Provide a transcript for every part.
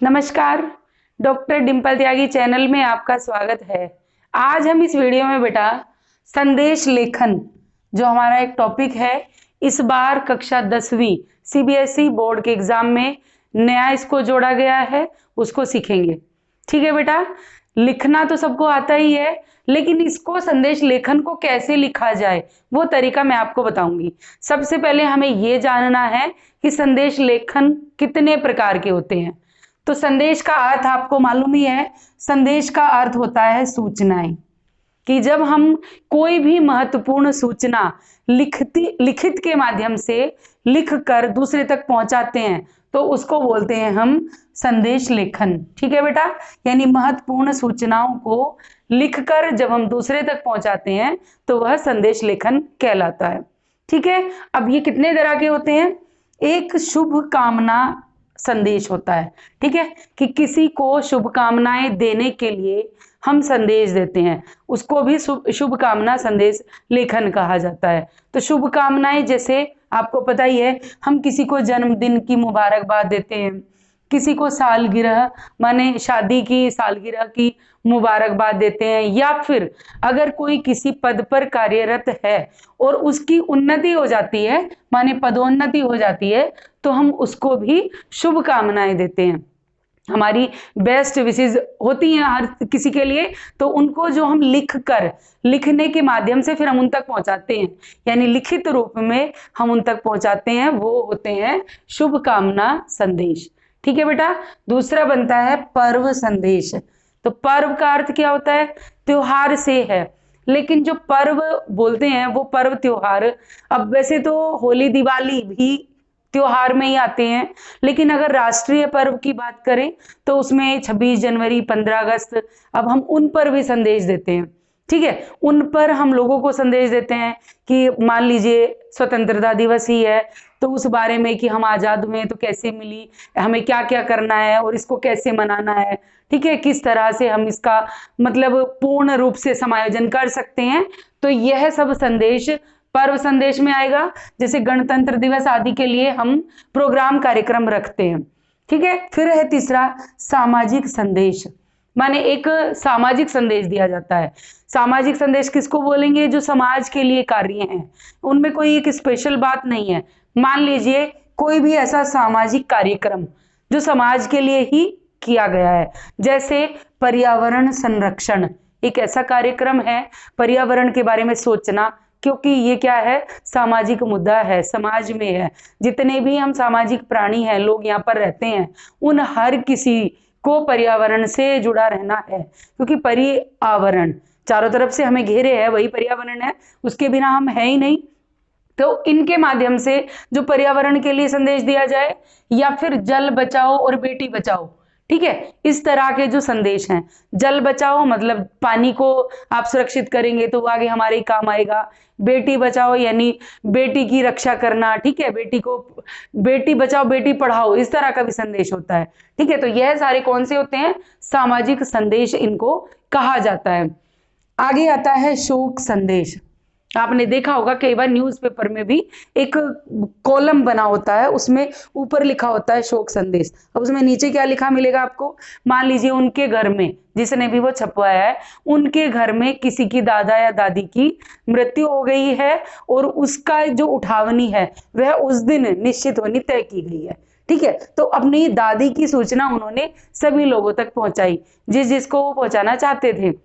नमस्कार। डॉक्टर डिम्पल त्यागी चैनल में आपका स्वागत है। आज हम इस वीडियो में बेटा संदेश लेखन जो हमारा एक टॉपिक है, इस बार कक्षा 10वीं सीबीएसई बोर्ड के एग्जाम में नया इसको जोड़ा गया है, उसको सीखेंगे। ठीक है बेटा, लिखना तो सबको आता ही है, लेकिन इसको संदेश लेखन को कैसे लिखा जाए वो तरीका मैं आपको बताऊंगी। सबसे पहले हमें ये जानना है कि संदेश लेखन कितने प्रकार के होते हैं। तो संदेश का अर्थ आपको मालूम ही है, संदेश का अर्थ होता है सूचनाएं। कि जब हम कोई भी महत्वपूर्ण सूचना लिखित के माध्यम से लिख कर दूसरे तक पहुंचाते हैं तो उसको बोलते हैं हम संदेश लेखन। ठीक है बेटा, यानी महत्वपूर्ण सूचनाओं को लिखकर जब हम दूसरे तक पहुंचाते हैं तो वह संदेश लेखन कहलाता है। ठीक है, अब ये कितने तरह के होते हैं। एक शुभ कामना संदेश होता है, ठीक है, कि किसी को शुभकामनाएं देने के लिए हम संदेश देते हैं, उसको भी शुभकामना संदेश लेखन कहा जाता है। तो शुभकामनाएं जैसे आपको पता ही है, हम किसी को जन्मदिन की मुबारकबाद देते हैं, किसी को सालगिरह माने शादी की सालगिरह की मुबारकबाद देते हैं, या फिर अगर कोई किसी पद पर कार्यरत है और उसकी उन्नति हो जाती है माने पदोन्नति हो जाती है तो हम उसको भी शुभकामनाएं देते हैं। हमारी बेस्ट विशेष होती हैं हर किसी के लिए, तो उनको जो हम लिखने के माध्यम से फिर हम उन तक पहुंचाते हैं, यानी लिखित रूप में हम उन तक पहुंचाते हैं, वो होते हैं शुभकामना संदेश। ठीक है बेटा, दूसरा बनता है पर्व संदेश। तो पर्व का अर्थ क्या होता है, त्योहार से है, लेकिन जो पर्व बोलते हैं वो पर्व त्योहार, अब वैसे तो होली दिवाली भी त्योहार में ही आते हैं, लेकिन अगर राष्ट्रीय पर्व की बात करें तो उसमें 26 जनवरी 15 अगस्त, अब हम उन पर भी संदेश देते हैं। ठीक है, उन पर हम लोगों को संदेश देते हैं कि मान लीजिए स्वतंत्रता दिवस ही है तो उस बारे में कि हम आजाद हुए तो कैसे मिली, हमें क्या क्या करना है और इसको कैसे मनाना है, ठीक है, किस तरह से हम इसका मतलब पूर्ण रूप से समायोजन कर सकते हैं। तो यह सब संदेश पर्व संदेश में आएगा। जैसे गणतंत्र दिवस आदि के लिए हम प्रोग्राम कार्यक्रम रखते हैं। ठीक है, फिर है तीसरा सामाजिक संदेश, माने एक सामाजिक संदेश दिया जाता है। सामाजिक संदेश किसको बोलेंगे, जो समाज के लिए कार्य हैं, उनमें कोई एक स्पेशल बात नहीं है। मान लीजिए कोई भी ऐसा सामाजिक कार्यक्रम जो समाज के लिए ही किया गया है, जैसे पर्यावरण संरक्षण एक ऐसा कार्यक्रम है, पर्यावरण के बारे में सोचना, क्योंकि ये क्या है, सामाजिक मुद्दा है, समाज में है, जितने भी हम सामाजिक प्राणी हैं, लोग यहाँ पर रहते हैं, उन हर किसी को पर्यावरण से जुड़ा रहना है, क्योंकि पर्यावरण चारों तरफ से हमें घेरे है, वही पर्यावरण है, उसके बिना हम है ही नहीं। तो इनके माध्यम से जो पर्यावरण के लिए संदेश दिया जाए, या फिर जल बचाओ और बेटी बचाओ, ठीक है, इस तरह के जो संदेश हैं। जल बचाओ मतलब पानी को आप सुरक्षित करेंगे तो वो आगे हमारे ही काम आएगा। बेटी बचाओ यानी बेटी की रक्षा करना, ठीक है, बेटी बचाओ बेटी पढ़ाओ, इस तरह का भी संदेश होता है। ठीक है, तो यह सारे कौन से होते हैं, सामाजिक संदेश इनको कहा जाता है। आगे आता है शोक संदेश। आपने देखा होगा कई बार न्यूज़पेपर में भी एक कॉलम बना होता है, उसमें ऊपर लिखा होता है शोक संदेश। अब उसमें नीचे क्या लिखा मिलेगा आपको, मान लीजिए उनके घर में, जिसने भी वो छपवाया है, उनके घर में किसी की दादा या दादी की मृत्यु हो गई है और उसका जो उठावनी है वह उस दिन निश्चित होनी तय की गई है। ठीक है, तो अपनी दादी की सूचना उन्होंने सभी लोगों तक पहुंचाई, जिसको वो पहुंचाना चाहते थे।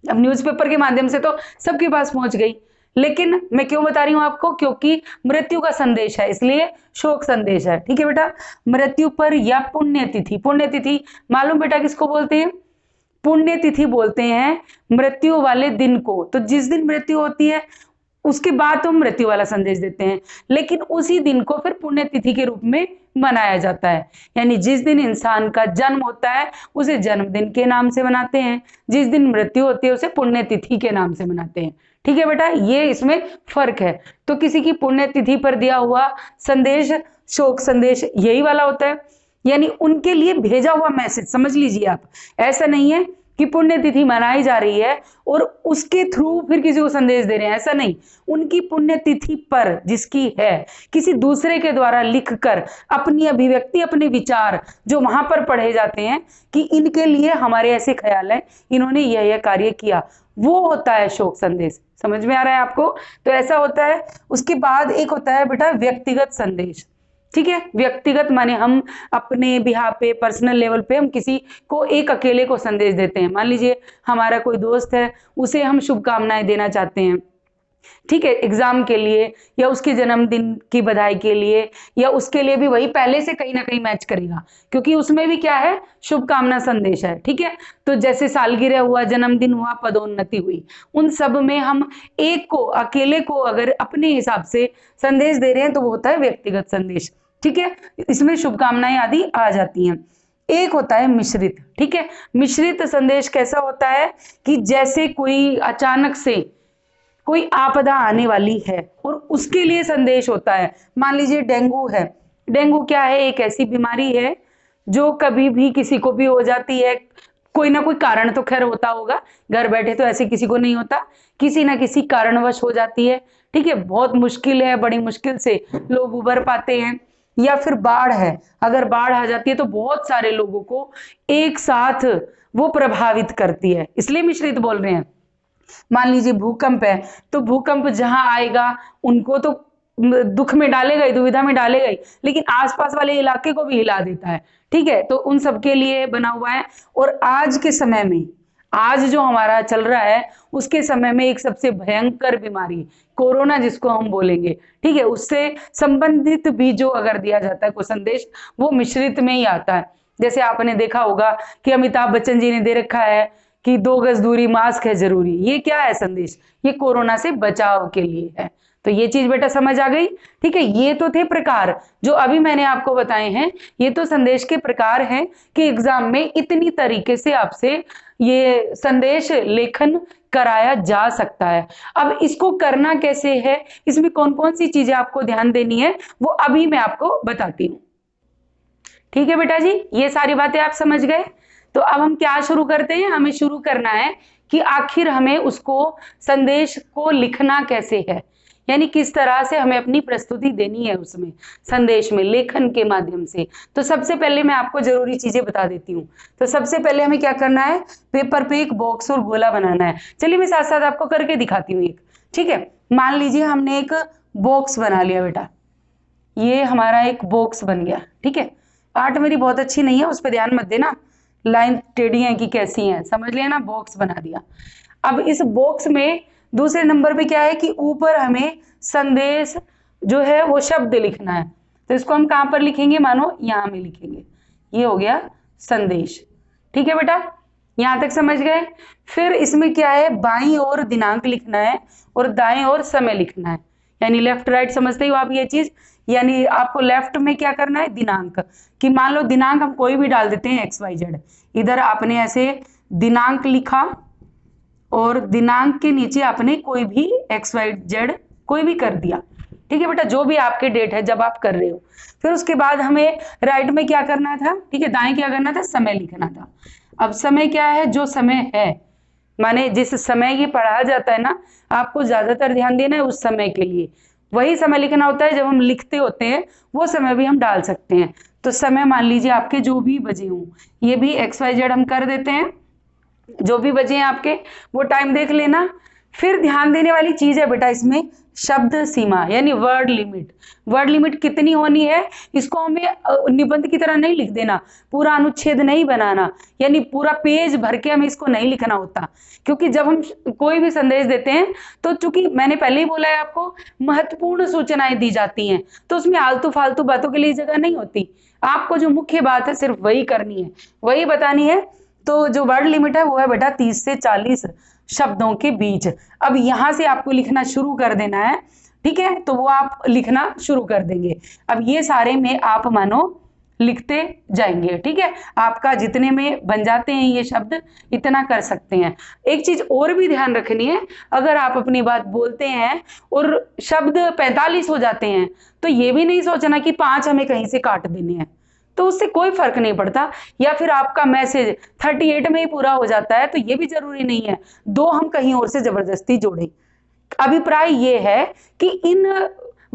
अब न्यूज़पेपर के माध्यम से तो सबके पास पहुंच गई, लेकिन मैं क्यों बता रही हूं आपको, क्योंकि मृत्यु का संदेश है, इसलिए शोक संदेश है। ठीक है बेटा, मृत्यु पर या पुण्यतिथि, पुण्यतिथि मालूम बेटा किसको बोलते हैं, पुण्यतिथि बोलते हैं मृत्यु वाले दिन को। तो जिस दिन मृत्यु होती है उसके बाद तो मृत्यु वाला संदेश देते हैं, लेकिन उसी दिन को फिर पुण्यतिथि के रूप में मनाया जाता है, यानी जिस दिन इंसान का जन्म होता है उसे जन्मदिन के नाम से मनाते हैं, जिस दिन मृत्यु होती है उसे पुण्यतिथि के नाम से मनाते हैं। ठीक है बेटा, ये इसमें फर्क है। तो किसी की पुण्यतिथि पर दिया हुआ संदेश शोक संदेश यही वाला होता है, यानी उनके लिए भेजा हुआ मैसेज, समझ लीजिए आप। ऐसा नहीं है कि पुण्यतिथि मनाई जा रही है और उसके थ्रू फिर किसी को संदेश दे रहे हैं, ऐसा नहीं। उनकी पुण्यतिथि पर जिसकी है, किसी दूसरे के द्वारा लिखकर अपनी अभिव्यक्ति, अपने विचार जो वहां पर पढ़े जाते हैं कि इनके लिए हमारे ऐसे ख्याल है, इन्होंने यह कार्य किया, वो होता है शोक संदेश। समझ में आ रहा है आपको? तो ऐसा होता है। उसके बाद एक होता है बेटा व्यक्तिगत संदेश। ठीक है, व्यक्तिगत माने हम अपने बिहार पे, पर्सनल लेवल पे हम किसी को, एक अकेले को संदेश देते हैं। मान लीजिए हमारा कोई दोस्त है, उसे हम शुभकामनाएं देना चाहते हैं, ठीक है, एग्जाम के लिए या उसके जन्मदिन की बधाई के लिए, या उसके लिए भी वही पहले से कहीं ना कहीं मैच करेगा, क्योंकि उसमें भी क्या है, शुभकामना संदेश है। ठीक है, तो जैसे सालगिरह हुआ, जन्मदिन हुआ, पदोन्नति हुई, उन सब में हम एक को, अकेले को अगर अपने हिसाब से संदेश दे रहे हैं तो वो होता है व्यक्तिगत संदेश। ठीक है, इसमें शुभकामनाएं आदि आ जाती हैं। एक होता है मिश्रित। ठीक है, मिश्रित संदेश कैसा होता है कि जैसे कोई अचानक से कोई आपदा आने वाली है और उसके लिए संदेश होता है। मान लीजिए डेंगू है। डेंगू क्या है, एक ऐसी बीमारी है जो कभी भी किसी को भी हो जाती है, कोई ना कोई कारण तो खैर होता होगा, घर बैठे तो ऐसे किसी को नहीं होता, किसी ना किसी कारणवश हो जाती है। ठीक है, बहुत मुश्किल है, बड़ी मुश्किल से लोग उबर पाते हैं। या फिर बाढ़ है, अगर बाढ़ आ जाती है तो बहुत सारे लोगों को एक साथ वो प्रभावित करती है, इसलिए मिश्रित बोल रहे हैं। मान लीजिए भूकंप है, तो भूकंप जहां आएगा उनको तो दुख में डालेगा ही, दुविधा में डालेगा ही, लेकिन आसपास वाले इलाके को भी हिला देता है। ठीक है, तो उन सबके लिए बना हुआ है। और आज के समय में, आज जो हमारा चल रहा है उसके समय में एक सबसे भयंकर बीमारी कोरोना जिसको हम बोलेंगे, ठीक है, उससे संबंधित भी जो अगर दिया जाता है कोई संदेश, वो मिश्रित में ही आता है। जैसे आपने देखा होगा कि अमिताभ बच्चन जी ने दे रखा है कि 2 गज दूरी, मास्क है जरूरी। ये क्या है संदेश? ये कोरोना से बचाव के लिए है। तो ये चीज बेटा समझ आ गई। ठीक है, ये तो थे प्रकार जो अभी मैंने आपको बताए हैं, ये तो संदेश के प्रकार हैं कि एग्जाम में इतनी तरीके से आपसे ये संदेश लेखन कराया जा सकता है। अब इसको करना कैसे है, इसमें कौन कौन सी चीजें आपको ध्यान देनी है, वो अभी मैं आपको बताती हूँ। ठीक है बेटा जी, ये सारी बातें आप समझ गए। तो अब हम क्या शुरू करते हैं, हमें शुरू करना है कि आखिर हमें उसको संदेश को लिखना कैसे है, यानी किस तरह से हमें अपनी प्रस्तुति देनी है उसमें, संदेश में, लेखन के माध्यम से। तो सबसे पहले मैं आपको जरूरी चीजें बता देती हूँ। तो सबसे पहले हमें क्या करना है, पेपर पे एक बॉक्स और गोला बनाना है। चलिए मैं साथ साथ आपको करके दिखाती हूँ एक। ठीक है, मान लीजिए हमने एक बॉक्स बना लिया बेटा, ये हमारा एक बॉक्स बन गया। ठीक है, आर्ट मेरी बहुत अच्छी नहीं है, उस पर ध्यान मत देना, लाइन टेढ़ी है कि कैसी है, समझ लिया ना, बॉक्स बना दिया। अब इस बॉक्स में दूसरे नंबर पे क्या है कि ऊपर हमें संदेश जो है वो शब्द लिखना है। तो इसको हम कहां पर लिखेंगे, मानो यहां में लिखेंगे। ये हो गया संदेश। ठीक है बेटा, यहां तक समझ गए। फिर इसमें क्या है, बाईं ओर दिनांक लिखना है और दाएं ओर समय लिखना है, यानी लेफ्ट राइट समझते ही हो आप ये चीज। यानी आपको लेफ्ट में क्या करना है, दिनांक, कि मान लो दिनांक हम कोई भी डाल देते हैं XYZ, इधर आपने ऐसे दिनांक लिखा और दिनांक के नीचे आपने कोई भी XYZ कोई भी कर दिया। ठीक है बेटा, जो भी आपके डेट है जब आप कर रहे हो। फिर उसके बाद हमें राइट में क्या करना था, ठीक है, दाएं क्या करना था, समय लिखना था। अब समय क्या है, जो समय है, माने जिस समय ये पढ़ा जाता है ना, आपको ज्यादातर ध्यान देना है उस समय के लिए, वही समय लिखना होता है। जब हम लिखते होते हैं वो समय भी हम डाल सकते हैं। तो समय मान लीजिए आपके जो भी बजे हों, ये भी XYZ हम कर देते हैं, जो भी बजे हैं आपके वो टाइम देख लेना। फिर ध्यान देने वाली चीज है बेटा इसमें शब्द सीमा, यानी वर्ड लिमिट। वर्ड लिमिट कितनी होनी है, इसको हमें निबंध की तरह नहीं लिख देना, पूरा अनुच्छेद नहीं बनाना, यानी पूरा पेज भर के हमें इसको नहीं लिखना होता। क्योंकि जब हम कोई भी संदेश देते हैं तो चूंकि मैंने पहले ही बोला है आपको, महत्वपूर्ण सूचनाएं दी जाती हैं, तो उसमें आलतू फालतू बातों के लिए जगह नहीं होती। आपको जो मुख्य बात है सिर्फ वही करनी है, वही बतानी है। तो जो वर्ड लिमिट है वो है बेटा 30 से 40 शब्दों के बीच। अब यहां से आपको लिखना शुरू कर देना है। ठीक है, तो वो आप लिखना शुरू कर देंगे। अब ये सारे में आप मानो लिखते जाएंगे। ठीक है, आपका जितने में बन जाते हैं ये शब्द, इतना कर सकते हैं। एक चीज और भी ध्यान रखनी है, अगर आप अपनी बात बोलते हैं और शब्द 45 हो जाते हैं तो ये भी नहीं सोचना कि 5 हमें कहीं से काट देने हैं। तो उससे कोई फर्क नहीं पड़ता। या फिर आपका मैसेज 38 में ही पूरा हो जाता है तो ये भी जरूरी नहीं है 2 हम कहीं और से जबरदस्ती जोड़ें। अभिप्राय ये है कि इन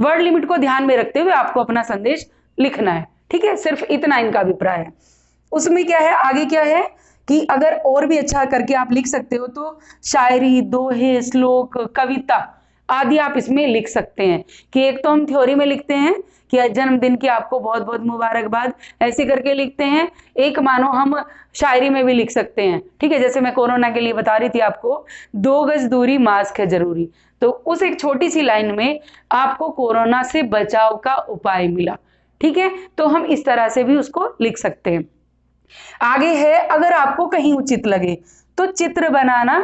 वर्ड लिमिट को ध्यान में रखते हुए आपको अपना संदेश लिखना है, ठीक है, सिर्फ इतना इनका अभिप्राय है। उसमें क्या है, आगे क्या है कि अगर और भी अच्छा करके आप लिख सकते हो तो शायरी, दोहे, श्लोक, कविता आदि आप इसमें लिख सकते हैं। कि एक तो हम थ्योरी में लिखते हैं कि जन्मदिन की आपको बहुत बहुत मुबारकबाद, ऐसे करके लिखते हैं। एक मानो हम शायरी में भी लिख सकते हैं, ठीक है, जैसे मैं कोरोना के लिए बता रही थी आपको 2 गज दूरी, मास्क है जरूरी, तो उस एक छोटी सी लाइन में आपको कोरोना से बचाव का उपाय मिला, ठीक है, तो हम इस तरह से भी उसको लिख सकते हैं। आगे है, अगर आपको कहीं उचित लगे तो चित्र बनाना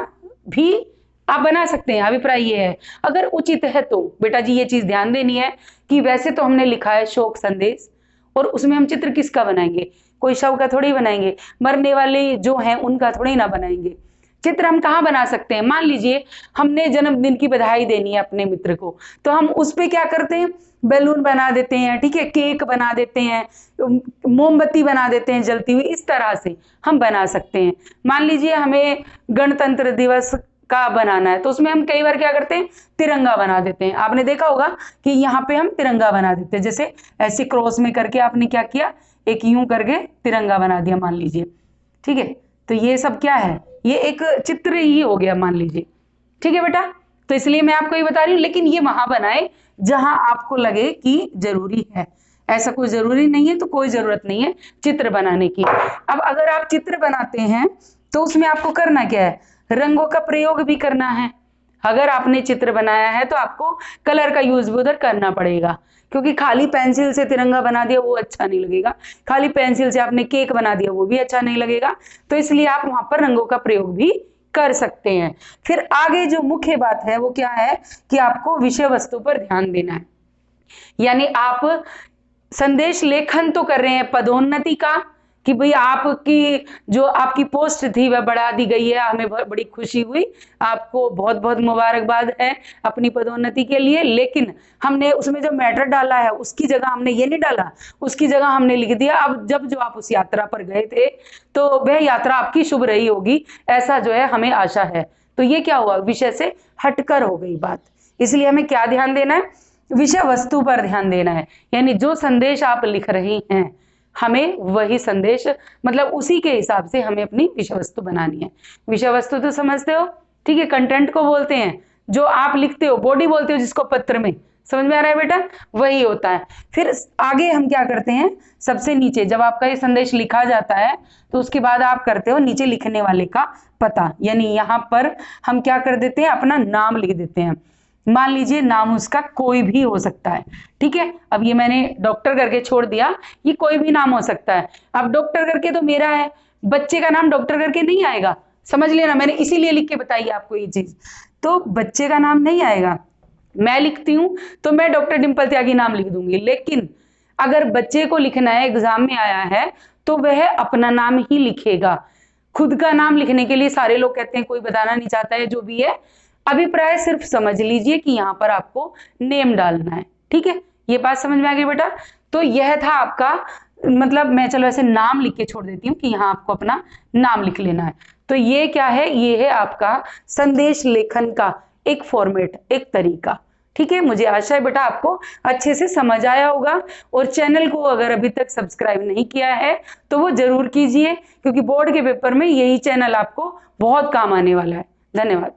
भी आप बना सकते हैं। अभिप्राय ये है, अगर उचित है तो बेटा जी ये चीज ध्यान देनी है कि वैसे तो हमने लिखा है शोक संदेश, और उसमें हम चित्र किसका बनाएंगे, कोई शव का थोड़ी बनाएंगे, मरने वाले जो हैं उनका थोड़ी ना बनाएंगे। चित्र हम कहाँ बना सकते हैं, मान लीजिए हमने जन्मदिन की बधाई देनी है अपने मित्र को, तो हम उस पे क्या करते हैं, बैलून बना देते हैं, ठीक है, केक बना देते हैं, मोमबत्ती बना देते हैं जलती हुई, इस तरह से हम बना सकते हैं। मान लीजिए हमें गणतंत्र दिवस का बनाना है तो उसमें हम कई बार क्या करते हैं, तिरंगा बना देते हैं। आपने देखा होगा कि यहाँ पे हम तिरंगा बना देते हैं, जैसे ऐसे क्रॉस में करके आपने क्या किया, एक यूं करके तिरंगा बना दिया मान लीजिए, ठीक है, तो ये सब क्या है, ये एक चित्र ही हो गया मान लीजिए, ठीक है बेटा। तो इसलिए मैं आपको ये बता रही हूँ, लेकिन ये वहां बनाए जहां आपको लगे कि जरूरी है, ऐसा कोई जरूरी नहीं है तो कोई जरूरत नहीं है चित्र बनाने की। अब अगर आप चित्र बनाते हैं तो उसमें आपको करना क्या है, रंगों का प्रयोग भी करना है। अगर आपने चित्र बनाया है तो आपको कलर का यूज भी उधर करना पड़ेगा, क्योंकि खाली पेंसिल से तिरंगा बना दिया वो अच्छा नहीं लगेगा, खाली पेंसिल से आपने केक बना दिया वो भी अच्छा नहीं लगेगा, तो इसलिए आप वहां पर रंगों का प्रयोग भी कर सकते हैं। फिर आगे जो मुख्य बात है वो क्या है कि आपको विषय वस्तु पर ध्यान देना है। यानी आप संदेश लेखन तो कर रहे हैं पदोन्नति का, कि भाई आपकी जो आपकी पोस्ट थी वह बढ़ा दी गई है, हमें बड़ी खुशी हुई, आपको बहुत बहुत मुबारकबाद है अपनी पदोन्नति के लिए, लेकिन हमने उसमें जो मैटर डाला है उसकी जगह हमने ये नहीं डाला, उसकी जगह हमने लिख दिया अब जब जो आप उस यात्रा पर गए थे तो वह यात्रा आपकी शुभ रही होगी, ऐसा जो है हमें आशा है। तो ये क्या हुआ, विषय से हटकर हो गई बात। इसलिए हमें क्या ध्यान देना है, विषय वस्तु पर ध्यान देना है। यानी जो संदेश आप लिख रही हैं हमें वही संदेश, मतलब उसी के हिसाब से हमें अपनी विषय वस्तु बनानी है। विषय वस्तु तो समझते हो, ठीक है, कंटेंट को बोलते हैं, जो आप लिखते हो बॉडी बोलते हो जिसको पत्र में, समझ में आ रहा है बेटा, वही होता है। फिर आगे हम क्या करते हैं, सबसे नीचे जब आपका ये संदेश लिखा जाता है तो उसके बाद आप करते हो नीचे लिखने वाले का पता, यानी यहाँ पर हम क्या कर देते हैं, अपना नाम लिख देते हैं। मान लीजिए नाम उसका कोई भी हो सकता है, ठीक है, अब ये मैंने डॉक्टर करके छोड़ दिया, ये कोई भी नाम हो सकता है। अब डॉक्टर करके तो मेरा है, बच्चे का नाम डॉक्टर करके नहीं आएगा, समझ लेना, मैंने इसीलिए लिख के बताई आपको ये चीज। तो बच्चे का नाम नहीं आएगा, मैं लिखती हूं तो मैं डॉक्टर डिंपल त्यागी नाम लिख दूंगी, लेकिन अगर बच्चे को लिखना है, एग्जाम में आया है, तो वह अपना नाम ही लिखेगा। खुद का नाम लिखने के लिए सारे लोग कहते हैं कोई बताना नहीं चाहता है, जो भी है अभिप्राय सिर्फ समझ लीजिए कि यहाँ पर आपको नेम डालना है, ठीक है, ये बात समझ में आ गई बेटा। तो यह था आपका, मतलब मैं चलो ऐसे नाम लिख के छोड़ देती हूँ कि यहाँ आपको अपना नाम लिख लेना है। तो ये क्या है, ये है आपका संदेश लेखन का एक फॉर्मेट, एक तरीका, ठीक है। मुझे आशा है बेटा आपको अच्छे से समझ आया होगा, और चैनल को अगर अभी तक सब्सक्राइब नहीं किया है तो वो जरूर कीजिए, क्योंकि बोर्ड के पेपर में यही चैनल आपको बहुत काम आने वाला है। धन्यवाद।